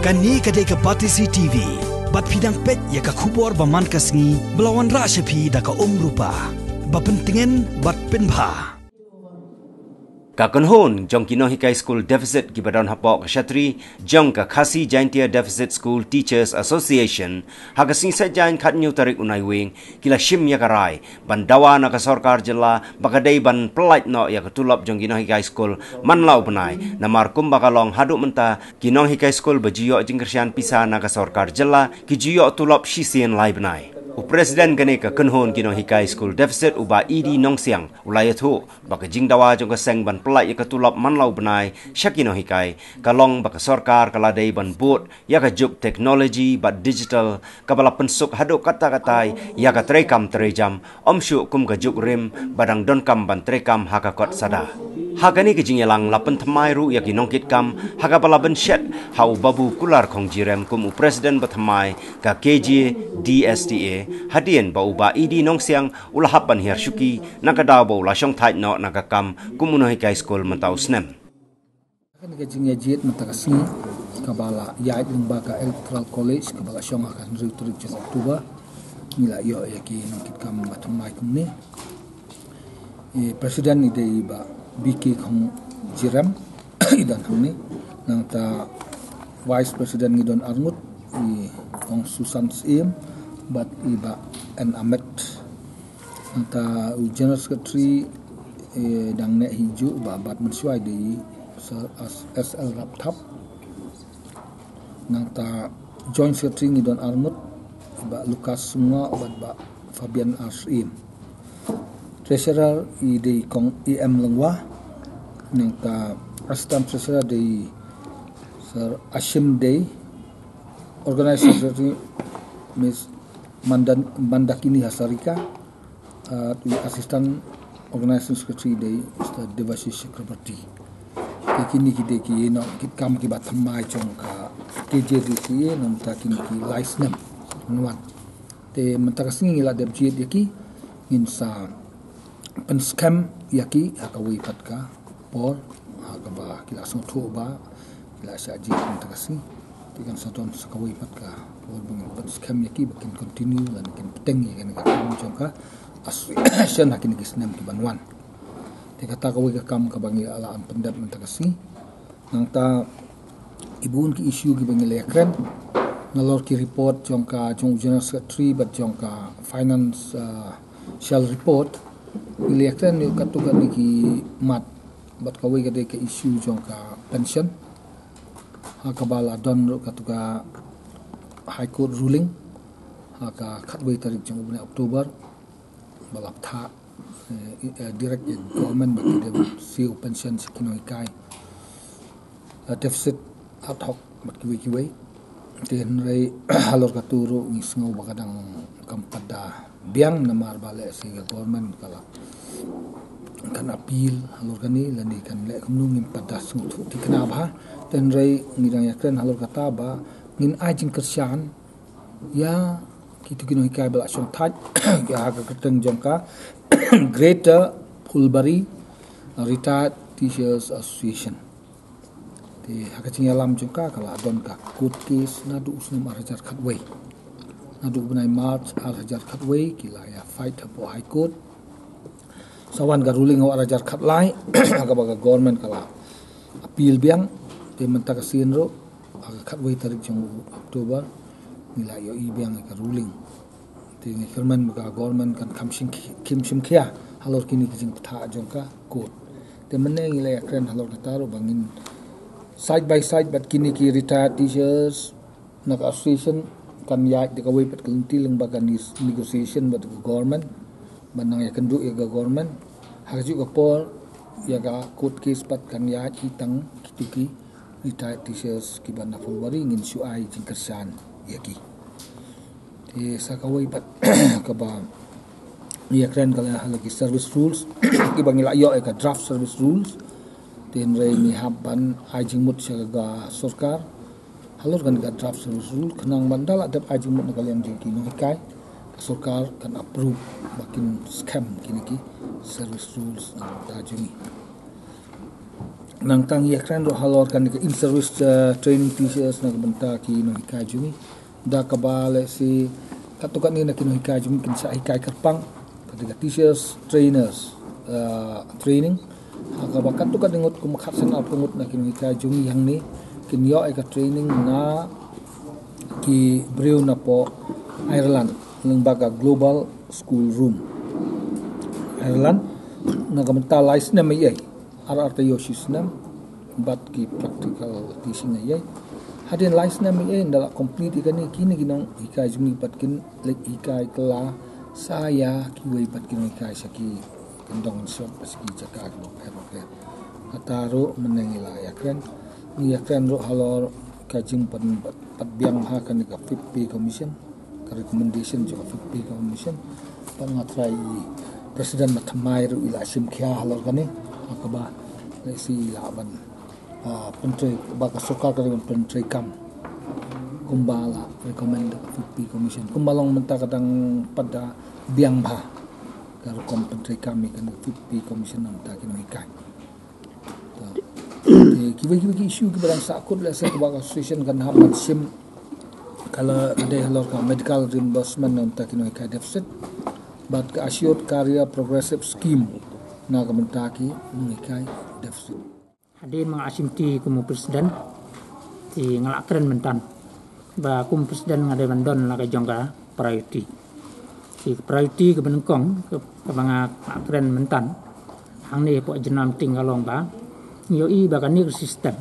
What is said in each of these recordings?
Kani kadai ke Batisi TV. Bat pidang pet ya ka kubor baman kasngi belawan rasyapi da ka rupa. Bapentingan bat penpa. Kakon hon jong kino hikai school deficit gibadan hapok shatri jong ka khasi jaintia deficit school teachers association hagasing sa jain khat nyu tarik unai wing kila shim ya karai bandawa na ka sarkar jilla bakadai ban pelait no ya katulap jong kino hikai school manlau benai namar kum bakalong haduk menta kino hikai school bajiyo jingkersian pisa na ka sarkar jilla kijiyo tulap shisien lai benai Presiden gane ka kenhon kino hikai school deficit uba idi nongsiang ulayat ho baka jingdawa jong ka seng ban pelai ya katulap manlau benai syakino hikai kalong baka sarkar kaladai ban bot ya ka juk teknologi bat digital kabala pensuk haduk kata-katai ya ka terekam terejam omsyu kum ka juk rim badang don kam ban terekam haka kot sada hagani ke jingyalang lapen thamai ru ya kinongkit kam haga bala ben shet hau babu kular khong jirem kum presiden bathamai ka KJ DSTA hadian bau ba idi nongsiang ulahapan hiarsyuki nakadaw bau lasyong thait no nakakam kumuno hikai school mentau snem kan ke jingya jit mentakasi kabala yait lembaga electoral college kabala syong akan rutrik jeng Oktober nila yo yaki nongkit kam bathamai kum ni presiden ide ba BK khong jiram idan hamni nang ta vice president ngidon arngut i khong Susan Sim bat iba and Ahmed nang ta general secretary dang ne hiju ba bat mensuai di SL Raptap nang ta joint secretary ngidon arngut ba Lucas semua bat ba Fabian Asim treasurer di kong EM Lengwa nang ta assistant treasurer di Sir Ashim Day organizer secretary Miss Mandakini Hasarika assistant organizing secretary di Mr. Devashish Chakrabarti kini kita ki no kit kam ki bathamai chong ka KJDC nang ta kini ki license nuan te mentakasing ila debjit yaki insa pen scam yaki akawi patka por akaba kila soto ba kila saji mentakasi tikan saton sakawi patka por bang pen scam yaki bakin continue lan kin peteng yakan ka jongka asyan hakin gisnem ki banwan te kata kawi ka kam ka bangi ala an pendat mentakasi nang ta ibun ki issue ki bangi lekren nalor ki report jongka jong general secretary bat jongka finance shell report Ilekren ni katukan ni ki mat bat kawai gade ke issue jongka pension hakabala don ro katuka high court ruling haka khatwai tarik jong bulan Oktober balap tha direct government bat de siu pension sekino kai deficit ad hoc bat kiwi ten rai halor katuru ngisngo bakadang kampada biang namar bale singa government kala kan appeal halor kani lani kan le kumnung im padas ngutu ti kenaba ten rai ngirang yakren halor kata ba ngin ajing kersian ya kitu kino hikai bala syong thaj ya ha ka keteng jongka Greater Pulbari Retired Teachers Association ti ha ka chingalam jongka kala adon ka court case nadu usnum arajar khatway nadu benai March arajar khatway kila ya fight po high court sawan ga ruling wa arajar khatlai aga baga government kala appeal biang te mentakasin ro aga khatway tarik jong Oktober nila yo i biang ka ruling te ngi firman baga government kan kimsim khia halor kini kijing tha jongka court te menne ngila ya kren halor kataro bangin side by side but kini ki retired teachers nak association kan ya de kawai pat kunti lembaga negotiation bat government banang ya kendu ya government haju ka por ya ga court case pat kan ya kitang kituki retired teachers ki bana Fulbari ngin suai jingkersan yaki te sakawai pat ka ba ya kren kala halaki service rules ki bangila yo ka draft service rules ten rai mi haban ajing mut saga sarkar halor kan ka draft service rule kenang mandala dap ajing mut kalian jiki no hikai sarkar kan approve bakin scam kini ki service rules tajungi nang tang ya kran ro halor kan in service training teachers na benta ki no hikai jumi da kabale si katukan ni na kino hikai jumi kin sa hikai kerpang ketika teachers trainers training aga bakat tu kan ngot ku makhat san al pungut na kino hikai jumi yang ni kin yo ka training na ki breu na po Ireland lembaga global school room Ireland na kamenta license na mai RRT Yoshisnam bat ki practical teaching ay hadin license na mai ndala complete ikani kini ginong hikai jumi bat kin lek hikai kala saya kiwei bat kin hikai saki kendong shop paski jaka ko pero ataro menengila ya kan ni ya kan ro halor kajing pan pat biang ha kan ka 50 commission ka recommendation jo 50 commission pangatrai presiden mathamai ru ila sim khia halor kani akaba si laban pentri baka soka ka pentri kam kumbala recommend 50 commission kumbalong menta kadang pada biang ba karo kompentri kami kan 50 commission nam ta kino ikai kiwi isu ki barang sakut la sa baka association kan habat sim kalau ada halor ka medical reimbursement nam ta kino ikai deficit bat ka assured career progressive scheme na kamentaki mengikai deficit. Hadir mga asimti kumu presiden ti ngalakren mentan ba kum presiden ngade bandon la ka jongka priority. Ti priority ke benengkong ke mga akren mentan hang ni po jenam tinggalong ba yo I ba kan ni sistem.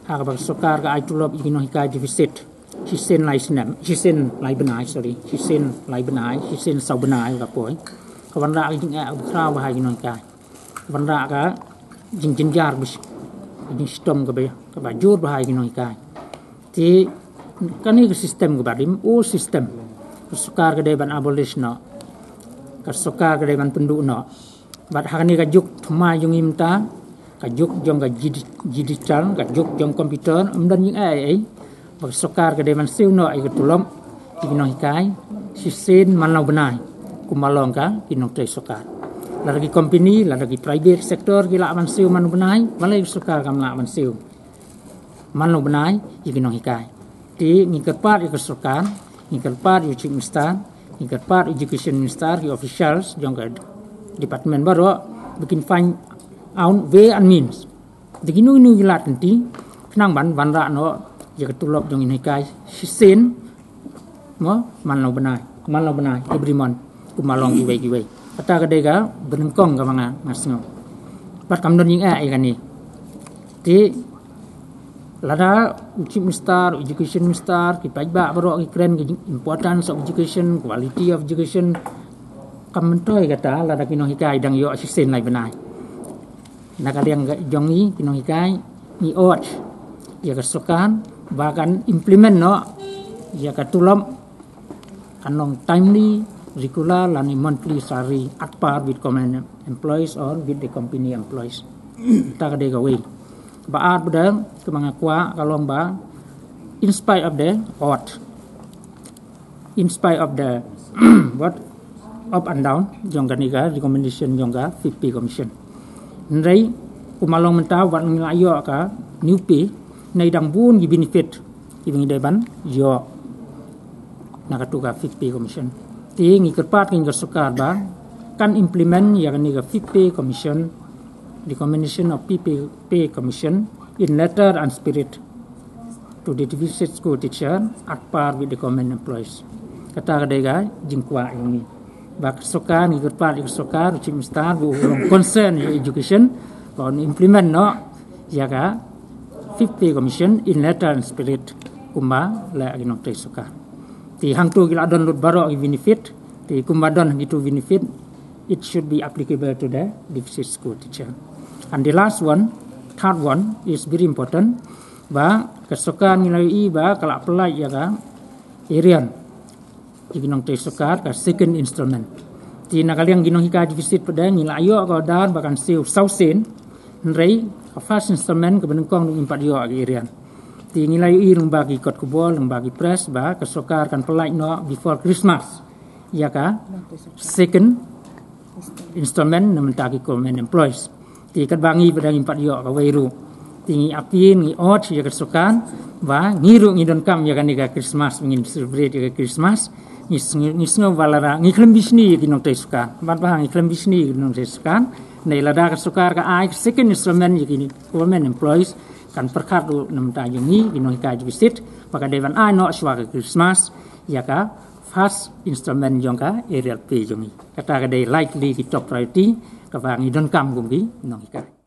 Ha ka sokar ka ai tulop igino hikai deficit. Hisen lai senam, hisen lai benai sorry, hisen lai benai, hisen sau benai ka poi. Ka wanda jing a kra ba hai gino hikai. Wanda ka jing jar bis jing sistem ka ba jur ba hai gino hikai. Ti kan ni sistem ka badim o sistem. Sukar ka de ban abolish no. Ka sukar ka de ban penduk no. Bat ha ni ka juk thma yung imta ka juk jong ka digital ka juk jong komputer amdan jing ai bag sokar ke devan siu no ai ketulom igino hikai sisin manau benai kumalong ka kinong tre sokar la lagi company la lagi private sector gila man siu manu benai malai sokar kam la man siu manu benai igino hikai ti ngikepat ik sokar ngikepat yu chief minister ngikepat education minister ki officials jong ka department baru bikin find out way and means digino inu gilat nanti kenang ban ra no jika tulop jong ini kai sisin mo manau benai ibrimon kumalong giwei kata kadega benengkong ka mga ngasngo bat kamdon ying ai kan ni ti lada chief minister education minister ki pajba baro ki kren ki importance of education quality of education kammentoi kata lada kino hikai dang yo sisin lai benai nakaliang jong ni kino hikai ni ot ya kesukaan bahkan implement no ya katulom kanong timely regular lani monthly salary at par with common employees or with the company employees ta kade gawe baat bedang ke mga kwa kalong ba in spite of the what up and down jong kanika recommendation jong ka 50 commission ndai kumalong menta wat ngayo ka new pay nay dang bun gi benefit ibing deban yo nakatuka 50 commission ti ngi kerpat ngi sukar ba kan implement ya ni ga 50 commission recommendation of pay commission in letter and spirit to the deficit school teacher at par with the common employees kata kadega jingkwa ini ba sukar ngi kerpat ngi sukar chief minister bu concern education on implement no ya ga 50 commission in letter and spirit kumba la aginong tre suka ti hang tu gila don lut baro benefit ti kumba don gitu benefit it should be applicable to the deficit school teacher and the last one third one is very important ba kesukaan nilai ba kala pelai ya ka irian aginong tre suka ka second installment ti nakaliang ginong hika deficit pada nilai ayo ka dan bahkan siu sausen nrei first installment ke benengkong ng impat yo agi irian ti nilai I lembagi kot kubol lembagi press ba kesokar kan pelai no before Christmas ya ka second installment namentagi common employees ti kat bangi pada impat yo ka wairu tingi apin ngi ot ya kesukaan ba ngiru ngi don kam ya kan ga Christmas ngin celebrate ya Christmas ngi sngo valara ngi klem bisni ki non te sukan ban ba ngi klem bisni ki non te sukan nei lada kesukar ka ai second instrument ya kini government employees kan perkat nam ta yungi ki non ka visit maka dewan ai no swa ka Christmas ya ka first instrument yang ka aerial pay yungi kata ka dei likely ki top priority ka ba ngi don kam gum ki non ka